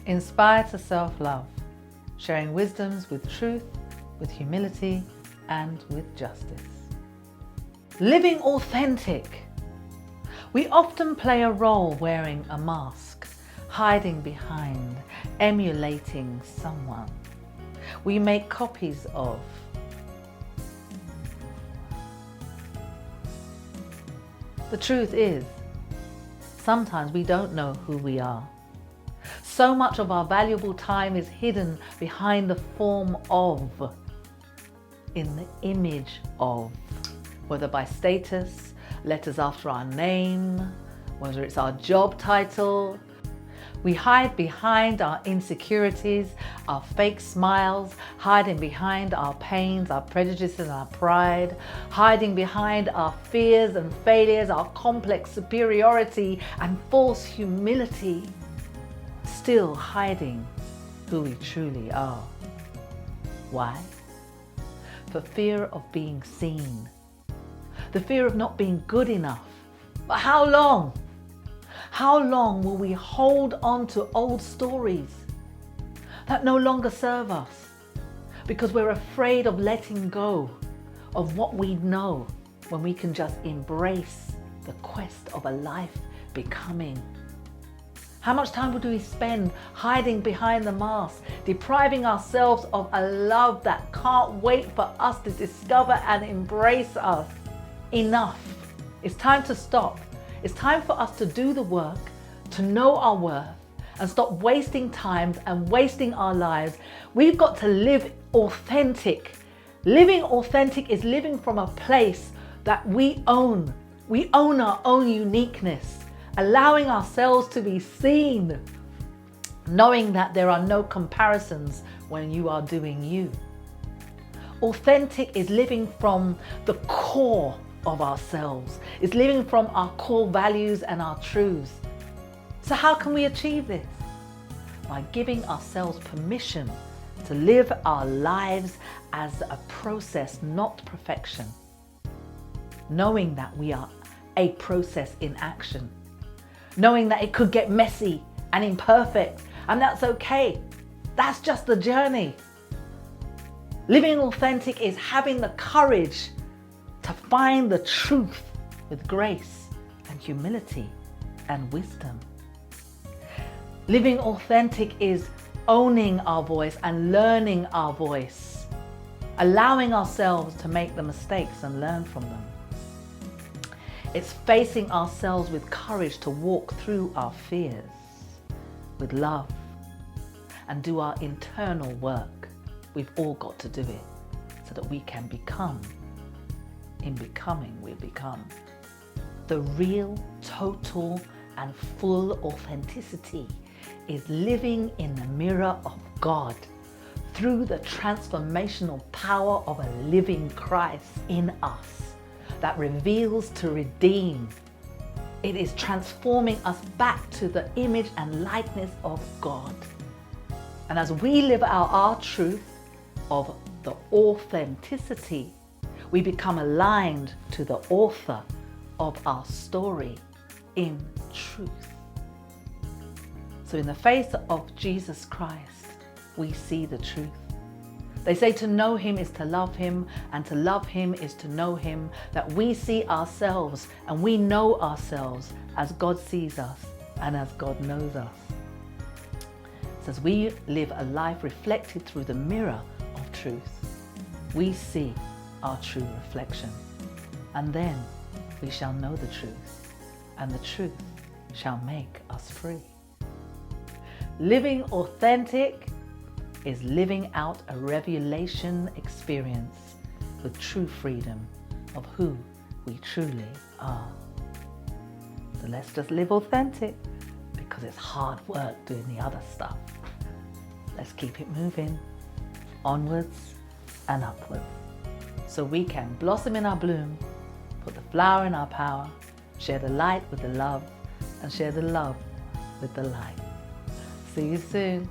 Inspire to self-love, sharing wisdoms with truth, with humility, and with justice. Living authentic. We often play a role wearing a mask, hiding behind, emulating someone. We make copies of. The truth is, sometimes we don't know who we are. So much of our valuable time is hidden behind the form of, in the image of, whether by status, letters after our name, whether it's our job title. We hide behind our insecurities, our fake smiles, hiding behind our pains, our prejudices and our pride, hiding behind our fears and failures, our complex superiority and false humility, still hiding who we truly are. Why? For fear of being seen, the fear of not being good enough. But how long? How long will we hold on to old stories that no longer serve us because we're afraid of letting go of what we know when we can just embrace the quest of a life becoming? How much time do we spend hiding behind the mask, depriving ourselves of a love that can't wait for us to discover and embrace us? Enough. It's time to stop. It's time for us to do the work, to know our worth, and stop wasting time and wasting our lives. We've got to live authentic. Living authentic is living from a place that we own. We own our own uniqueness, allowing ourselves to be seen, knowing that there are no comparisons when you are doing you. Authentic is living from the core of ourselves. It's living from our core values and our truths. So how can we achieve this? By giving ourselves permission to live our lives as a process, not perfection. Knowing that we are a process in action. Knowing that it could get messy and imperfect, and that's okay. That's just the journey. Living authentic is having the courage to find the truth with grace and humility and wisdom. Living authentic is owning our voice and learning our voice, allowing ourselves to make the mistakes and learn from them. It's facing ourselves with courage to walk through our fears with love and do our internal work. We've all got to do it so that we can become. In becoming, we become. The real, total, and full authenticity is living in the mirror of God through the transformational power of a living Christ in us that reveals to redeem. It is transforming us back to the image and likeness of God. And as we live out our truth of the authenticity, we become aligned to the author of our story in truth. So in the face of Jesus Christ, we see the truth. They say to know him is to love him, and to love him is to know him, that we see ourselves and we know ourselves as God sees us and as God knows us. So as we live a life reflected through the mirror of truth, we see our true reflection, and then we shall know the truth, and the truth shall make us free. Living authentic is living out a revelation experience with true freedom of who we truly are. So let's just live authentic, because it's hard work doing the other stuff. Let's keep it moving onwards and upwards, so we can blossom in our bloom, put the flower in our power, share the light with the love, and share the love with the light. See you soon.